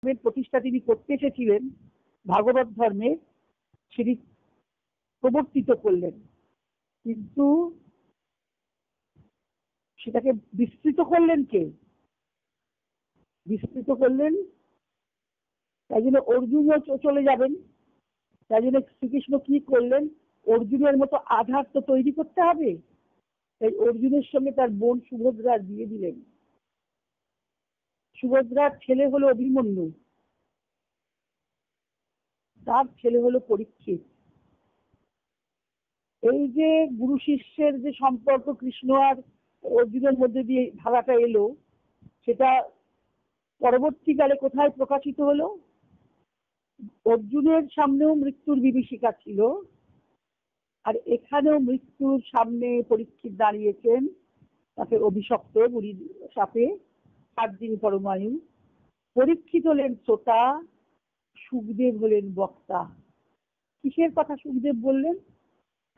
প্রতিষ্ঠা তিনি করতে এসেছিলেন, ভাগবত ধর্মে সেটি প্রবর্তিত করলেন, কিন্তু সেটাকে বিস্তৃত করলেন কে? বিস্তৃত করলেন, তাই জন্য অর্জুনও চলে যাবেন। তাই জন্য শ্রীকৃষ্ণ কি করলেন? অর্জুনের মতো আধার তো তৈরি করতে হবে, তাই অর্জুনের সঙ্গে তার বোন সুভদ্রার বিয়ে দিলেন। সুভদ্রার ছেলে হলো অভিমন্যু, তার ছেলে হলো পরীক্ষিত। এই যে গুরু শিষ্যের যে সম্পর্ক কৃষ্ণ আর অর্জুনের মধ্যে দিয়ে ধারাটা এলো, সেটা পরবর্তীকালে কোথায় প্রকাশিত হলো? অর্জুনের সামনেও মৃত্যুর বিভীষিকা ছিল, আর এখানেও মৃত্যুর সামনে পরীক্ষিত দাঁড়িয়েছেন, তাকে অভিশপ্ত বুড়ির সাপে 7 দিন পরমায়ু। পরীক্ষিত হলেন শ্রোতা, সুখদেব হলেন বক্তা। কিসের কথা সুখদেব বললেন?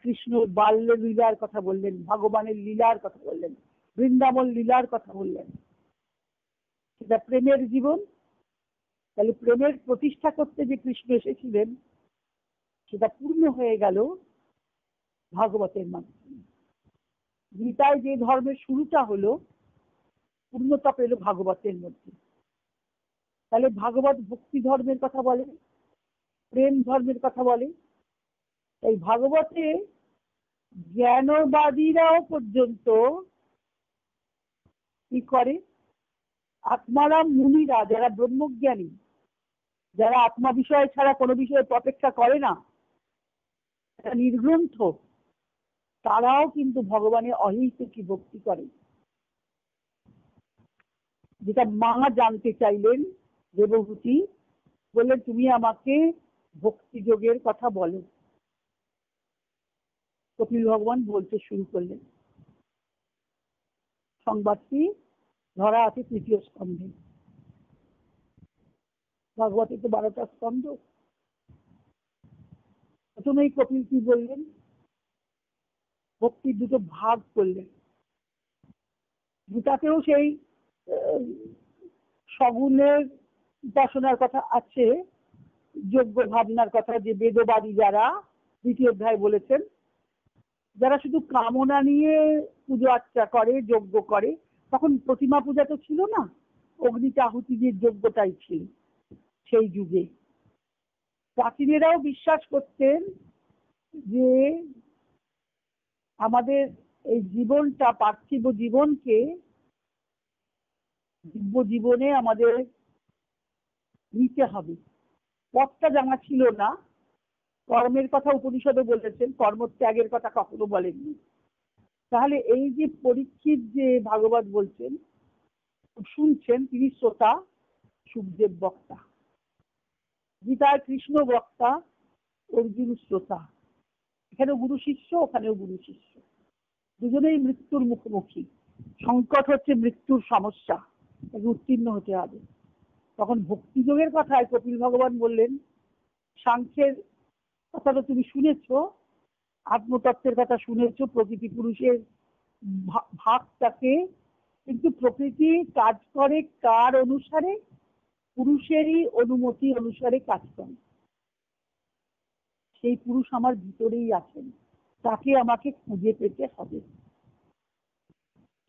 কৃষ্ণ বাল্য লীলার কথা বললেন, ভগবানের লীলার কথা বললেন, বৃন্দাবন লীলার কথা বললেন। সেটা প্রেমের জীবন। তাহলে প্রেমের প্রতিষ্ঠা করতে যে কৃষ্ণ এসেছিলেন, সেটা পূর্ণ হয়ে গেল ভাগবতের মাধ্যমে। গীতায় যে ধর্মের শুরুটা হলো, পূর্ণতা পেল ভাগবতের মধ্যে। তাহলে ভাগবত ভক্তি ধর্মের কথা বলে, প্রেম ধর্মের কথা বলে। এই ভাগবতে জ্ঞানবাদীরাও পর্যন্ত কি করে? আত্মারাম মুনিরা, যারা ব্রহ্মজ্ঞানী, যারা আত্মা বিষয় ছাড়া কোনো বিষয়ে অপেক্ষা করে না, নির্গ্রন্থ, তারাও কিন্তু ভগবানের অহৈতুকী ভক্তি করে। যেটা মা জানতে চাইলেন, দেবহূতি বললেন, তুমি আমাকে ভক্তি যোগের কথা বলো। কপিল ভগবান বলতে শুরু করলেন। সংবাদটি ধরা আছে 3য় স্কন্ধে। ভাগবতে তো 12টা স্কন্ধ। প্রথমেই কপিল কি বললেন? ভক্তির 2টো ভাগ করলেন। গীতাতেও সেই সগুণের উপাসনার কথা আছে, যোগ্য ভাবনার কথা, যে বেদবাদী যারা 2য় অধ্যায় বলেছেন, যারা শুধু কামনা নিয়ে পুজো আর্চা করে, যজ্ঞ করে। তখন প্রতিমা পূজা তো ছিল না, অগ্নিতে আহুতি দিয়ে যজ্ঞটাই ছিল সেই যুগে। প্রাচীনেরাও বিশ্বাস করতেন যে আমাদের এই জীবনটা, পার্থিব জীবনকে দিব্য জীবনে আমাদের নিতে হবে। পথটা জানা ছিল না। কর্মের কথা উপনিষদে বলেছেন, কর্মত্যাগের কথা কখনো বলেননি। তাহলে এই যে পরীক্ষিত যে ভাগবত বলছেন, শুনছেন, তিনি শ্রোতা, সুখদেব বক্তা। গীতায় কৃষ্ণ বক্তা, অর্জুন শ্রোতা। এখানেও গুরু শিষ্য, ওখানেও গুরু শিষ্য, দুজনেই মৃত্যুর মুখোমুখি। সংকট হচ্ছে মৃত্যুর সমস্যা, উত্তীর্ণ হতে হবে। তখন ভক্তিযোগের কথায় কপিল ভগবান বললেন, সাংখ্যের কথা তো তুমি শুনেছ, আত্মতত্ত্বের কথা শুনেছ, প্রকৃতি পুরুষের ভাগটাকে, কিন্তু প্রকৃতি কাজ করে কার অনুসারে? পুরুষেরই অনুমতি অনুসারে কাজ করে। সেই পুরুষ আমার ভিতরেই আছেন, তাকে আমাকে খুঁজে পেতে হবে।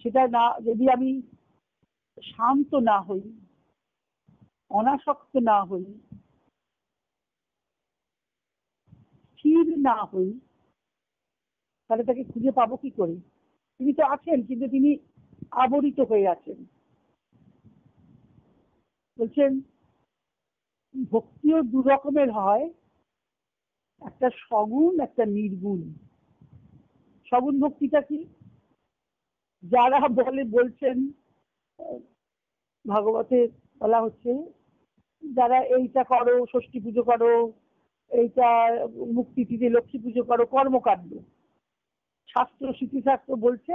সেটা না, যদি আমি শান্ত না হই, অনাসক্ত না হই, স্থির না হই, তাহলে তাকে খুঁজে পাবো কি করে? তিনি তো আছেন, কিন্তু তিনি আবরিত হয়ে আছেন। বলছেন ভক্তিও 2 রকমের হয়, একটা সগুণ, একটা নির্গুণ। সগুণ ভক্তিটা কি? যারা বলছেন, ভাগবতে বলা হচ্ছে, যারা এইটা করো, ষষ্ঠী পুজো করো, এইটা মুক্তি তিথি লক্ষ্মী পুজো করো, কর্মকাণ্ড, শাস্ত্র স্মৃতিশাস্ত্র বলছে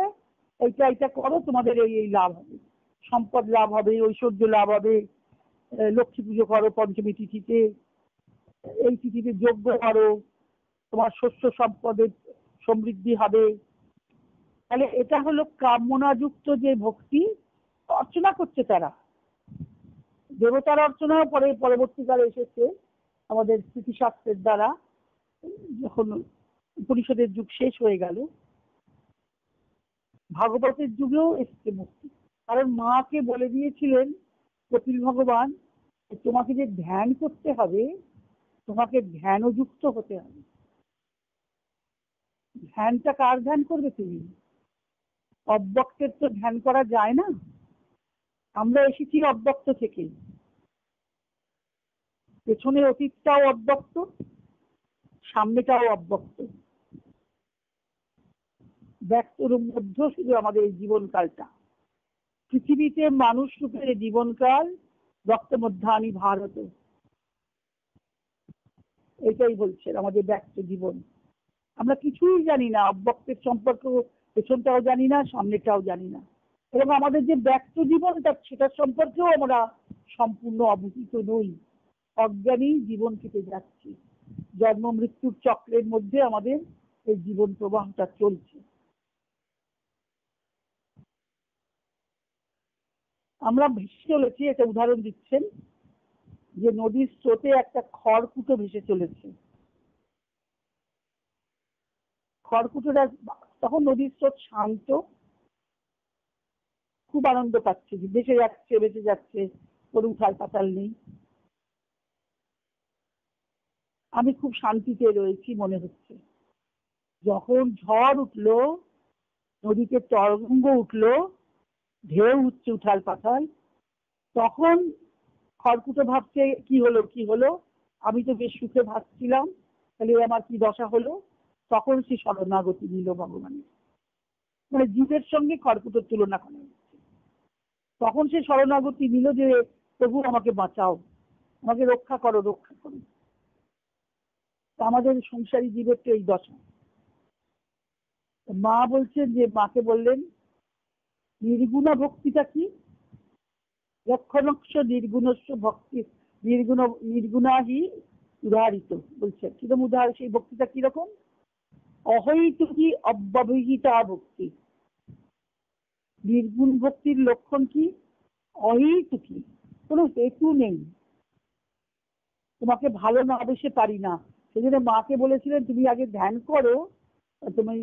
এইটা এইটা করো, তোমাদের এই এই লাভ হবে, সম্পদ লাভ হবে, ঐশ্বর্য লাভ হবে, লক্ষ্মী পুজো করো পঞ্চমী তিথিতে, এই তিথিতে যজ্ঞ করো, তোমার শস্য সম্পদের সমৃদ্ধি হবে। তাহলে এটা হলো কামনাযুক্ত যে ভক্তি, অর্চনা করছে তারা, দেবতার অর্চনাও পরে পরবর্তীকালে এসেছে আমাদের স্মৃতিশাস্ত্রের দ্বারা, যখন উপনিষদের যুগ শেষ হয়ে গেল। ভাগবতের যুগেও এসছে মুক্তি, কারণ মাকে বলে দিয়েছিলেন কপিল ভগবান, তোমাকে যে ধ্যান করতে হবে, তোমাকে ধ্যানযুক্ত হতে হবে। ধ্যানটা কার ধ্যান করবে তুমি? অব্যক্তের তো ধ্যান করা যায় না। আমরা এসেছি অব্যক্ত থেকে, পেছনে অতীতটাও অব্যক্ত, সামনেটাও অব্যক্ত, ব্যক্তর মধ্যে শুধু আমাদের এই জীবনকালটা। পৃথিবীতে মানুষ রূপের জীবনকাল রক্তমধ্যানি ভারত, এটাই বলছেন আমাদের ব্যক্ত জীবন। আমরা কিছুই জানি না, অব্যক্তের সম্পর্ক পেছনটাও জানি না, সামনেটাও জানি না, এবং আমাদের যে ব্যক্ত জীবনটা সেটার সম্পর্কেও আমরা সম্পূর্ণ অবহিত নই। অজ্ঞানী জীবন কেটে যাচ্ছে, জন্ম মৃত্যুর চক্রের মধ্যে আমাদের এই জীবন প্রবাহটা চলছে। আমরা ভেসে চলেছি, একটা উদাহরণ দিচ্ছেন যে নদীর স্রোতে একটা খড়কুটো ভেসে চলেছে। খড়কুটোটা তখন নদীর স্রোত শান্ত, খুব আনন্দ পাচ্ছে, ভেসে যাচ্ছে ভেসে যাচ্ছে, কোনো উথাল পাতাল নেই। আমি খুব শান্তিতে রয়েছি মনে হচ্ছে। যখন ঝড় উঠলো, নদীতে তরঙ্গ উঠলো, ঢেউ উঠছে উথাল পাতাল, তখন খড়কুটো ভাবছে কি হলো কি হলো, আমি তো বেশ সুখে ভাবছিলাম, তাহলে আমার কি দশা হলো। তখন সে শরণাগতি নিল ভগবানের, মানে জীবের সঙ্গে খড়কুটোর তুলনা করা হচ্ছে। তখন সে শরণাগতি নিল যে প্রভু আমাকে বাঁচাও, আমাকে রক্ষা করো রক্ষা করো। আমাদের সংসারী জীবের তো এই দশা। মা বলছেন যে, মাকে বললেন নির্গুণা ভক্তিটা কি? লক্ষণস্য নির্গুণস্য ভক্তি নির্গুণ নির্গুণাহি উদাহরিত। বলছেন কিরকম উদাহরণ, সেই ভক্তিটা কিরকম? অহৈতুকী অব্যবহিতা ভক্তি। নির্গুণ ভক্তির লক্ষণ কি? অহৈতুকী, কোনো হেতু নেই। তোমাকে ভালো না বেসে পারি না, সেজন্য মাকে বলেছিলেন তুমি আগে ধ্যান করো, তুমি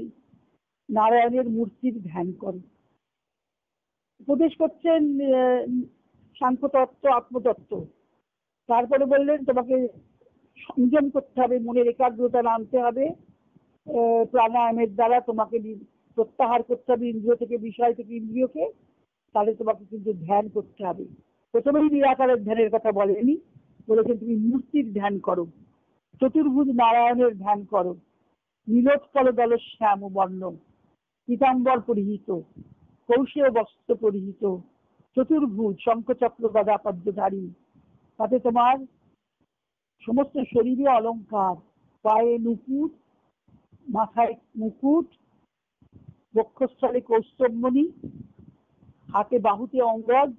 নারায়ণের মূর্তির ধ্যান করো। উপদেশ করছেন সাংখ্যতত্ত্ব, আত্মতত্ত্ব। তারপরে বললেন তোমাকে সংযম করতে হবে, মনের একাগ্রতা আনতে হবে, প্রাণায়ামের দ্বারা তোমাকে প্রত্যাহার করতে হবে ইন্দ্রিয় থেকে, বিষয় থেকে ইন্দ্রিয়কে। তাহলে তোমাকে কিন্তু ধ্যান করতে হবে। প্রথমেই নিরাকারের ধ্যানের কথা বলেনি, বলেছেন তুমি মূর্তির ধ্যান করো, চতুর্ভুজ নারায়ণের ধ্যান করো, নীলোৎপল দল শ্যাম বর্ণ, পীতাম্বর পরিহিত, কৌশেয় বস্ত্র পরিহিত, চতুর্ভুজ শঙ্খচক্র গদা পদ্মধারী, তাতে তোমার সমস্ত শরীরে অলঙ্কার, পায়ে নুপুর, মাথায় মুকুট, বক্ষস্থলে কৌস্তবমণি, হাতে বাহুতে অঙ্গদ,